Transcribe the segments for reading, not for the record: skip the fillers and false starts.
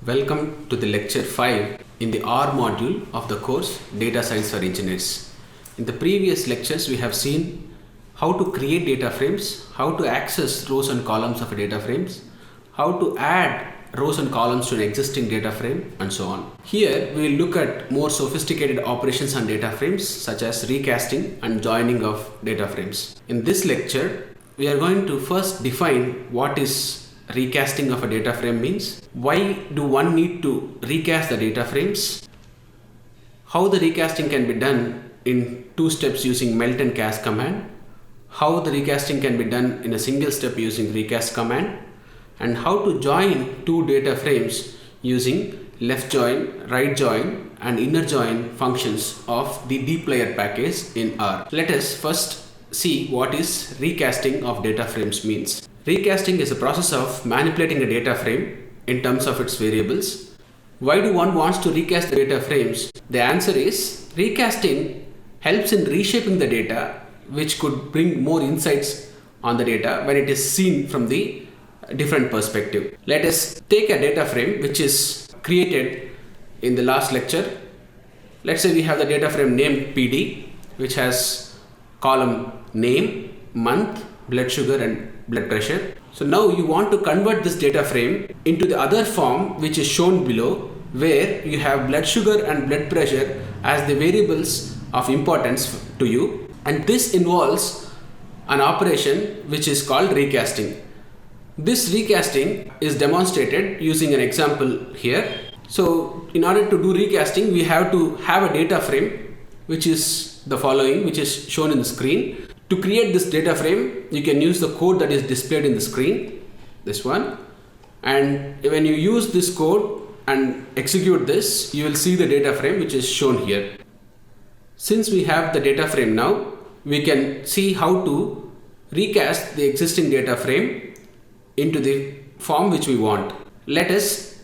Welcome to the lecture 5 in the R module of the course Data Science for Engineers. In the previous lectures we have seen how to create data frames, how to access rows and columns of a data frames, how to add rows and columns to an existing data frame, and so on. Here we will look at more sophisticated operations on data frames such as recasting and joining of data frames. In this lecture we are going to first define what is recasting of a data frame means, why do one need to recast the data frames, how the recasting can be done in two steps using melt and cast command, how the recasting can be done in a single step using recast command, and how to join two data frames using left join, right join and inner join functions of the dplyr package in R. Let us first see what is recasting of data frames means. Recasting is a process of manipulating a data frame in terms of its variables. Why do one wants to recast the data frames? The answer is recasting helps in reshaping the data, which could bring more insights on the data when it is seen from the different perspective. Let us take a data frame which is created in the last lecture. Let's say we have the data frame named PD, which has column name, month, blood sugar and blood pressure. So now you want to convert this data frame into the other form which is shown below, where you have blood sugar and blood pressure as the variables of importance to you, and this involves an operation which is called recasting. This recasting is demonstrated using an example here. So in order to do recasting, we have to have a data frame which is the following, which is shown in the screen. To create this data frame, you can use the code that is displayed in the screen, this one, and when you use this code and execute this, you will see the data frame which is shown here. Since we have the data frame now, we can see how to recast the existing data frame into the form which we want. Let us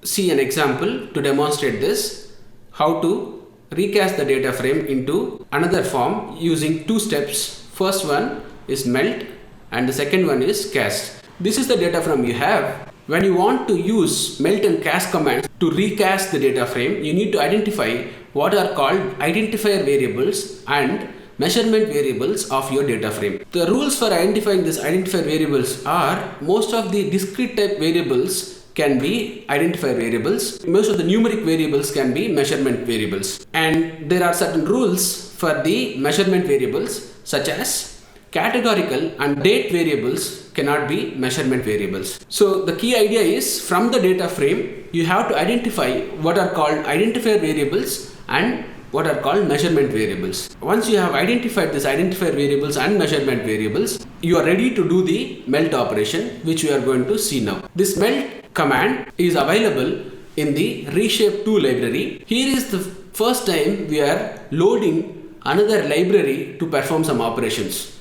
see an example to demonstrate this, how to recast the data frame into another form using two steps. First one is melt and the second one is cast. This is the data frame you have. When you want to use melt and cast commands to recast the data frame, you need to identify what are called identifier variables and measurement variables of your data frame. The rules for identifying these identifier variables are, most of the discrete type variables can be identifier variables, most of the numeric variables can be measurement variables, and there are certain rules for the measurement variables such as categorical and date variables cannot be measurement variables. So the key idea is, from the data frame you have to identify what are called identifier variables and what are called measurement variables. Once you have identified these identifier variables and measurement variables, you are ready to do the melt operation, which we are going to see now. This melt command is available in the reshape2 library. Here is the first time we are loading another library to perform some operations.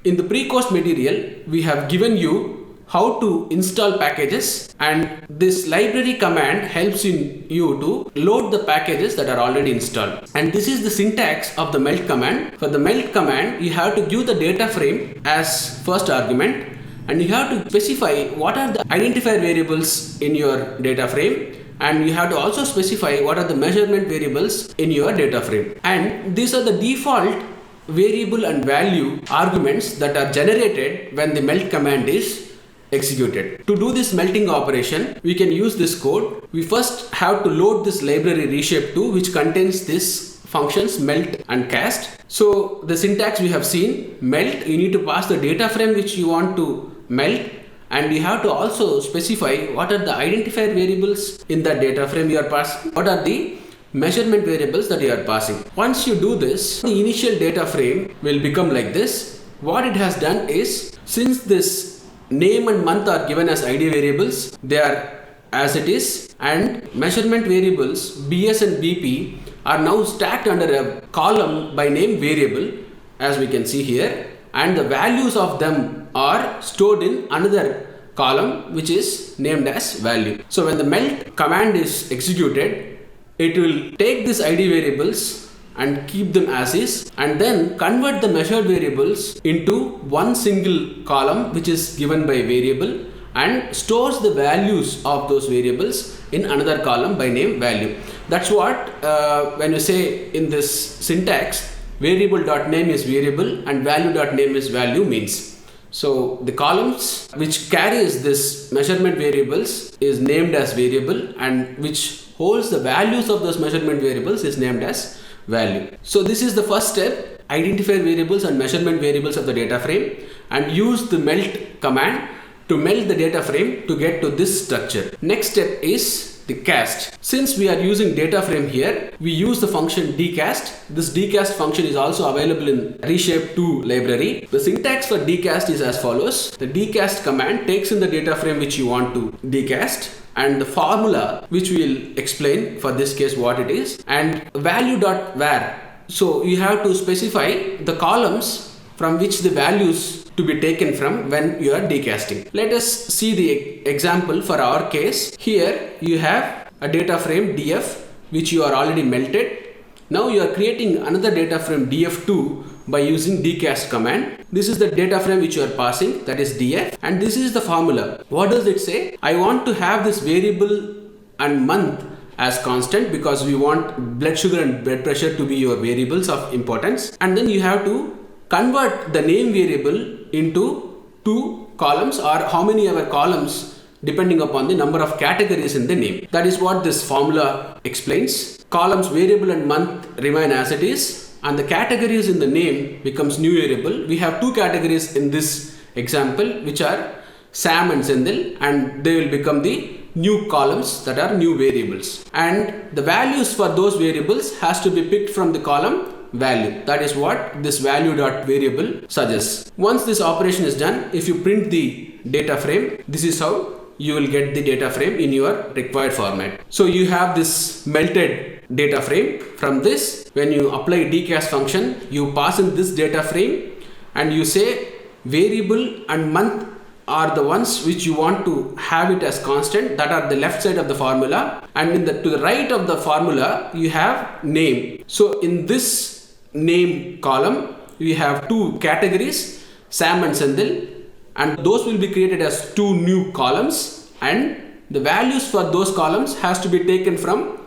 In the pre-course material, we have given you how to install packages, and this library command helps you to load the packages that are already installed. And this is the syntax of the melt command. For the melt command, you have to give the data frame as first argument, and you have to specify what are the identifier variables in your data frame, and you have to also specify what are the measurement variables in your data frame. And these are the default variable and value arguments that are generated when the melt command is executed. To do this melting operation, we can use this code. We first have to load this library reshape2, which contains this functions melt and cast. So the syntax we have seen: melt, you need to pass the data frame which you want to melt, and you have to also specify what are the identifier variables in that data frame you are passing, what are the measurement variables that you are passing. Once you do this, the initial data frame will become like this. What it has done is, since this name and month are given as ID variables, they are as it is, and measurement variables BS and BP are now stacked under a column by name variable, as we can see here, and the values of them are stored in another column which is named as value. So when the melt command is executed, it will take these ID variables and keep them as is, and then convert the measured variables into one single column which is given by variable, and stores the values of those variables in another column by name value. That's what when you say in this syntax variable.name is variable and value.name is value means. So the columns which carries this measurement variables is named as variable, and which holds the values of those measurement variables is named as value. So this is the first step: identify variables and measurement variables of the data frame and use the melt command to melt the data frame to get to this structure. Next step is the cast. Since we are using data frame here, we use the function dcast. This dcast function is also available in Reshape 2 library. The syntax for dcast is as follows. The dcast command takes in the data frame which you want to decast, and the formula which we will explain for this case what it is, and value.var. So you have to specify the columns from which the values to be taken from when you are decasting. Let us see the example for our case. Here you have a data frame df which you are already melted. Now you are creating another data frame df2 by using dcast command. This is the data frame which you are passing, that is df, and this is the formula. What does it say? I want to have this variable and month as constant because we want blood sugar and blood pressure to be your variables of importance, and then you have to convert the name variable into 2 columns, or how many ever columns depending upon the number of categories in the name. That is what this formula explains. Columns variable and month remain as it is, and the categories in the name becomes new variable. We have 2 categories in this example which are Sam and Sendil, and they will become the new columns that are new variables, and the values for those variables has to be picked from the column value. That is what this value.variable suggests. Once this operation is done, if you print the data frame, this is how you will get the data frame in your required format. So you have this melted data frame. From this, when you apply dcast function, you pass in this data frame and you say variable and month are the ones which you want to have it as constant, that are the left side of the formula, and to the right of the formula you have name. So in this name column we have 2 categories, Sam and Sendil, and those will be created as 2 new columns, and the values for those columns has to be taken from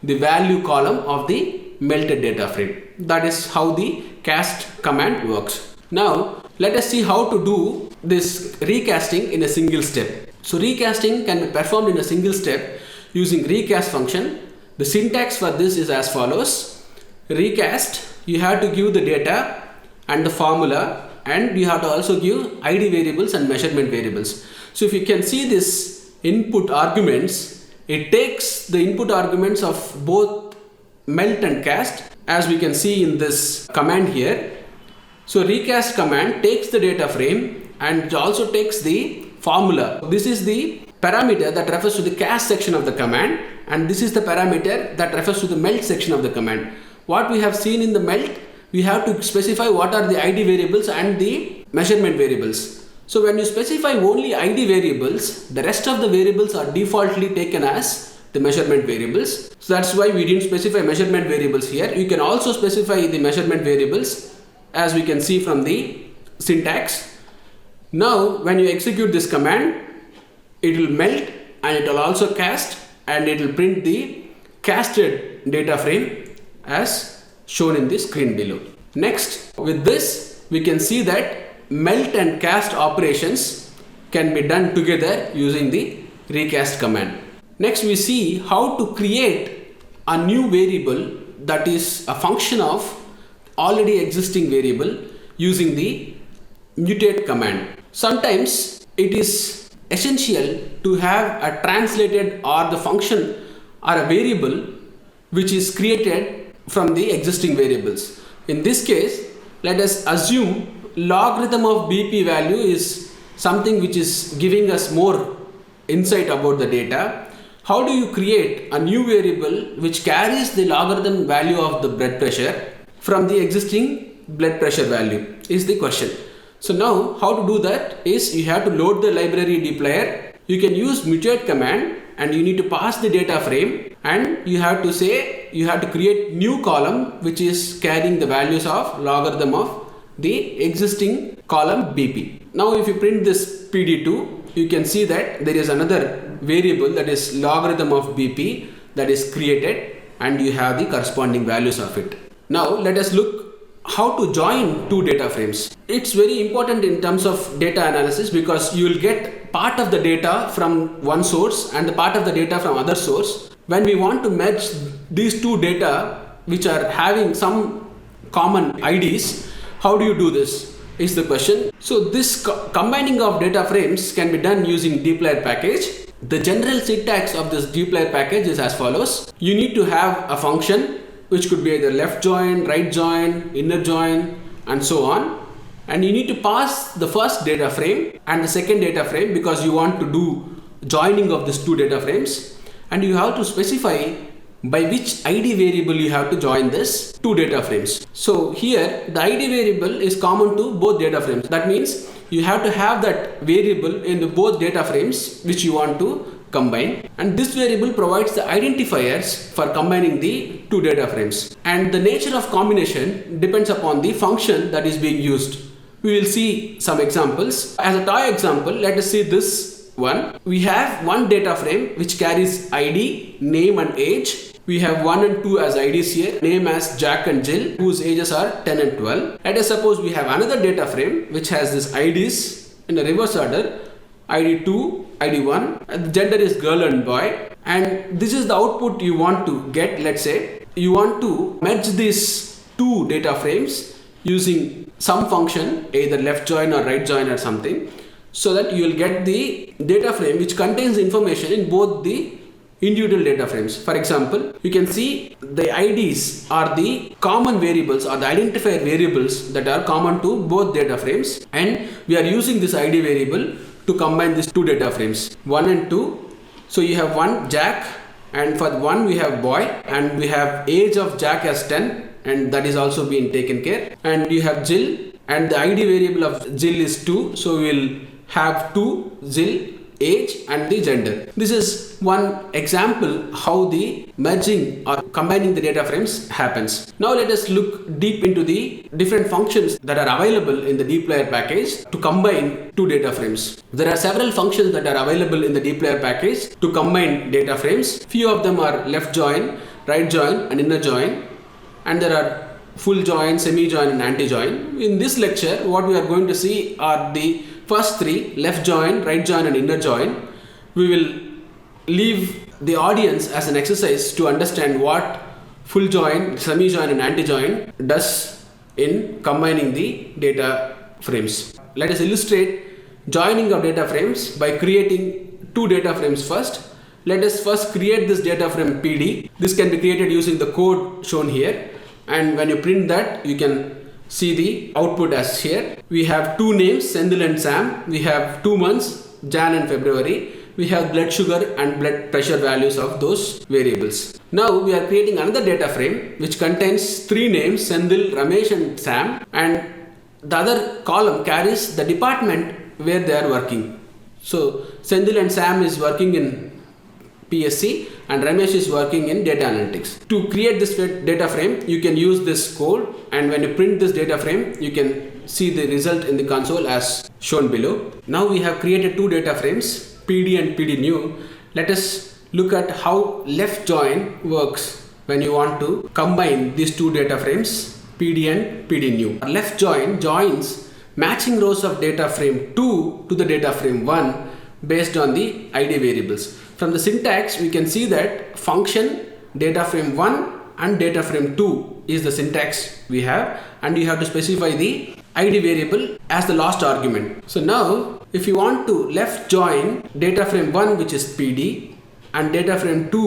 the value column of the melted data frame. That is how the cast command works. Now let us see how to do this recasting in a single step. So recasting can be performed in a single step using recast function. The syntax for this is as follows. Recast, you have to give the data and the formula, and you have to also give ID variables and measurement variables. So if you can see this input arguments, it takes the input arguments of both melt and cast, as we can see in this command here. So recast command takes the data frame and it also takes the formula. This is the parameter that refers to the cast section of the command, and this is the parameter that refers to the melt section of the command. What we have seen in the melt, we have to specify what are the ID variables and the measurement variables. So when you specify only ID variables, the rest of the variables are defaultly taken as the measurement variables. So that's why we didn't specify measurement variables here. You can also specify the measurement variables, as we can see from the syntax. Now when you execute this command, it will melt and it will also cast, and it will print the casted data frame as shown in the screen below. Next, with this we can see that melt and cast operations can be done together using the recast command. Next we see how to create a new variable that is a function of already existing variable using the mutate command. Sometimes it is essential to have a translated or the function or a variable which is created from the existing variables. In this case, let us assume logarithm of BP value is something which is giving us more insight about the data. How do you create a new variable which carries the logarithm value of the blood pressure from the existing blood pressure value is the question. So now how to do that is you have to load the library dplyr. You can use mutate command and you need to pass the data frame, and you have to say you have to create new column which is carrying the values of logarithm of the existing column BP. Now if you print this PD2, you can see that there is another variable, that is logarithm of BP, that is created, and you have the corresponding values of it. Now let us look how to join two data frames. It's very important in terms of data analysis, because you will get part of the data from one source and the part of the data from other source. When we want to match these two data which are having some common IDs, how do you do this is the question. So this combining of data frames can be done using dplyr package. The general syntax of this dplyr package is as follows. You need to have a function which could be either left join, right join, inner join, and so on. And you need to pass the first data frame and the second data frame, because you want to do joining of these two data frames. And you have to specify by which ID variable you have to join this two data frames. So here the ID variable is common to both data frames. That means you have to have that variable in the both data frames which you want to combine, and this variable provides the identifiers for combining the two data frames. And the nature of combination depends upon the function that is being used. We will see some examples. As a toy example, let us see this one. We have one data frame which carries ID, name and age. We have 1 and 2 as IDs here, name as Jack and Jill, whose ages are 10 and 12. Let us suppose we have another data frame which has this IDs in a reverse order, ID 2, ID 1, and the gender is girl and boy, and this is the output you want to get. Let's say you want to merge these two data frames using some function, either left join or right join or something, so that you will get the data frame which contains information in both the individual data frames. For example, you can see the IDs are the common variables or the identifier variables that are common to both data frames, and we are using this ID variable to combine these two data frames, 1 and 2. So you have one Jack, and for 1 we have boy, and we have age of Jack as 10, and that is also being taken care. And you have Jill, and the ID variable of Jill is 2, so we will have 2 Jill, age and the gender. This is one example how the merging or combining the data frames happens. Now let us look deep into the different functions that are available in the dplyr package to combine two data frames. There are several functions that are available in the dplyr package to combine data frames. Few of them are left join, right join and inner join, and there are full join, semi join and anti join. In this lecture, what we are going to see are the first three, left join, right join and inner join. We will leave the audience as an exercise to understand what full join, semi join and anti join does in combining the data frames. Let us illustrate joining of data frames by creating two data frames first. Let us first create this data frame PD. This can be created using the code shown here, and when you print that, you can see the output as here. We have two names, Senthil and Sam. We have 2 months, Jan and February. We have blood sugar and blood pressure values of those variables. Now we are creating another data frame which contains 3 names, Senthil, Ramesh and Sam, and the other column carries the department where they are working. So Senthil and Sam is working in PSC and Ramesh is working in data analytics. To create this data frame, you can use this code, and when you print this data frame, you can see the result in the console as shown below. Now we have created two data frames, PD and PD new. Let us look at how left join works when you want to combine these two data frames, PD and PD new. Left join joins matching rows of data frame 2 to the data frame 1 based on the ID variables. From the syntax, we can see that function data frame 1 and data frame 2 is the syntax we have, and you have to specify the ID variable as the last argument. So now if you want to left join data frame 1 which is PD and data frame 2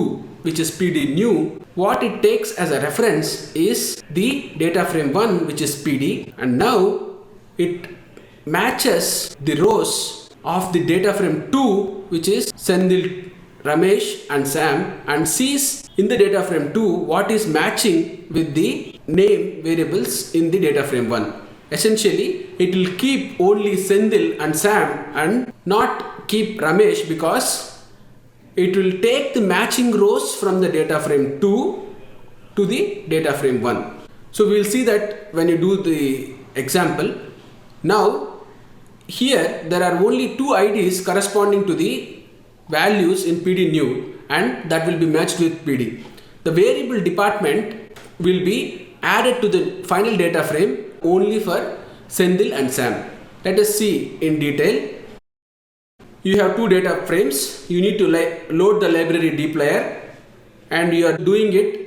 which is PD new, what it takes as a reference is the data frame 1 which is PD, and now it matches the rows of the data frame 2 which is Senthil, Ramesh and Sam, and sees in the data frame 2 what is matching with the name variables in the data frame 1. Essentially, it will keep only Senthil and Sam and not keep Ramesh, because it will take the matching rows from the data frame 2 to the data frame 1. So we will see that when you do the example. Now Here there are only two IDs corresponding to the values in PD new, and that will be matched with PD. The variable department will be added to the final data frame only for Senthil and Sam. Let us see in detail. You have two data frames. You need to load the library dplyr, and you are doing it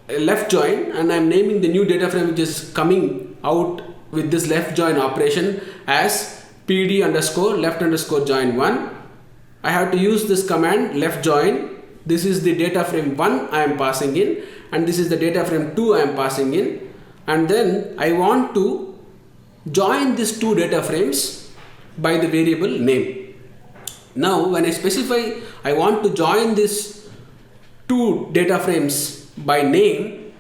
left join, and I am naming the new data frame which is coming out with this left join operation as pd underscore left underscore join 1. I have to use this command left join. This is the data frame 1 I am passing in, and this is the data frame 2 I am passing in, and then I want to join these two data frames by the variable name. Now when I specify I want to join these two data frames by name,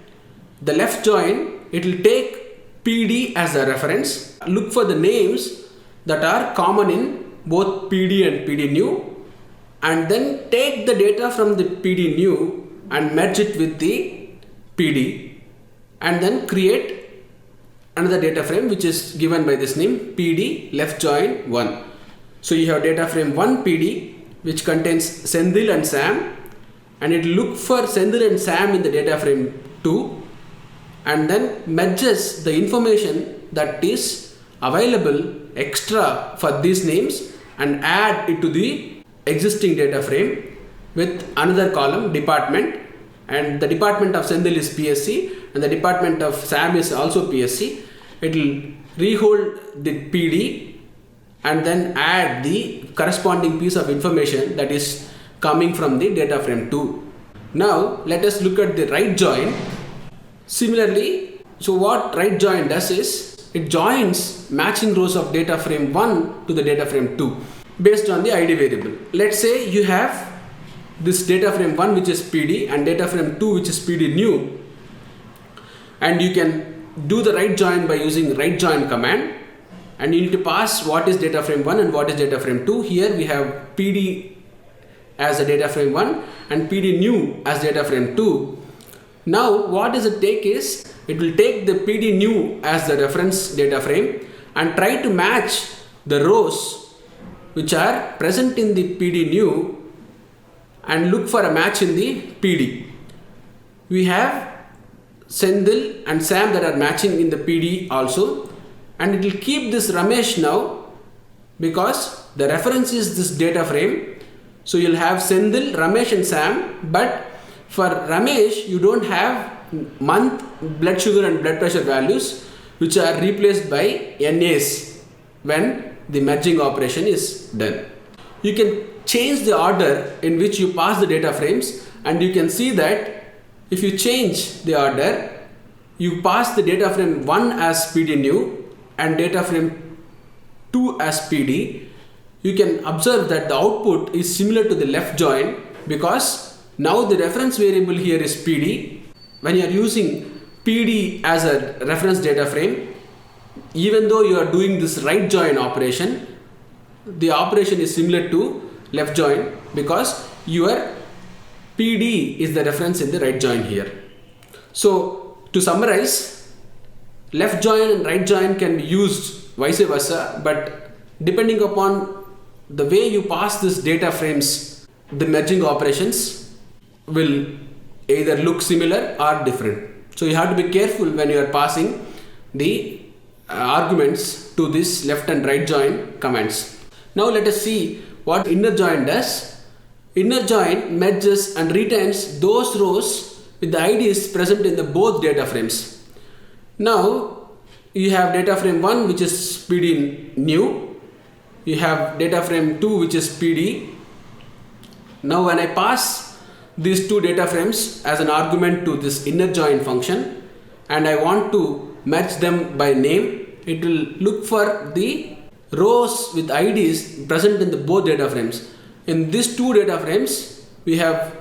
the left join, it will take PD as a reference, look for the names that are common in both PD and PD new, and then take the data from the PD new and merge it with the PD, and then create another data frame which is given by this name PD left join 1. So you have data frame 1 PD which contains Senthil and Sam, and it look for Senthil and Sam in the data frame 2, and then merges the information that is available extra for these names and add it to the existing data frame with another column department, and the department of Senthil is PSC and the department of Sam is also PSC. It will rehold the PD and then add the corresponding piece of information that is coming from the data frame 2. Now let us look at the right join. Similarly, so what right join does is it joins matching rows of data frame 1 to the data frame 2 based on the ID variable. Let's say you have this data frame 1 which is PD and data frame 2 which is PD new, and you can do the right join by using right join command, and you need to pass what is data frame 1 and what is data frame 2. Here we have PD as a data frame 1 and PD new as data frame 2. Now what does it take is, it will take the PD new as the reference data frame and try to match the rows which are present in the PD new and look for a match in the PD. We have Senthil and Sam that are matching in the PD also, and it will keep this Ramesh now because the reference is this data frame. So you'll have Senthil, Ramesh and Sam, but for Ramesh you don't have month, blood sugar and blood pressure values which are replaced by NAs when the merging operation is done. You can change the order in which you pass the data frames, and you can see that if you change the order, you pass the data frame 1 as PD new and data frame 2 as PD, you can observe that the output is similar to the left join because now the reference variable here is PD. When you are using PD as a reference data frame, even though you are doing this right join operation, the operation is similar to left join because your PD is the reference in the right join here. So to summarize, left join and right join can be used vice versa, but depending upon the way you pass this data frames, the merging operations will either look similar or different. So you have to be careful when you are passing the arguments to this left and right join commands. Now let us see what inner join does. Inner join merges and retains those rows with the IDs present in the both data frames. Now you have data frame 1 which is PD new, you have data frame 2 which is PD. Now when I pass these two data frames as an argument to this inner join function and I want to match them by name, it will look for the rows with IDs present in the both data frames. In these two data frames, we have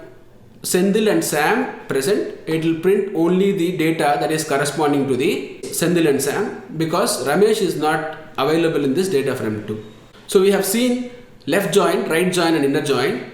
Senthil and Sam present. It will print only the data that is corresponding to the Senthil and Sam because Ramesh is not available in this data frame 2. So we have seen left join, right join and inner join.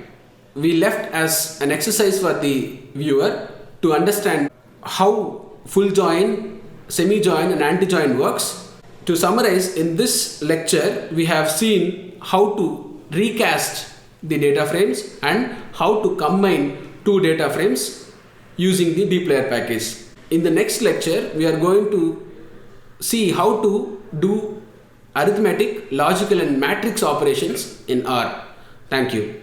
We left as an exercise for the viewer to understand how full join, semi join and anti join works. To summarize, in this lecture we have seen how to recast the data frames and how to combine two data frames using the dplyr package. In the next lecture we are going to see how to do arithmetic, logical and matrix operations in R. Thank you.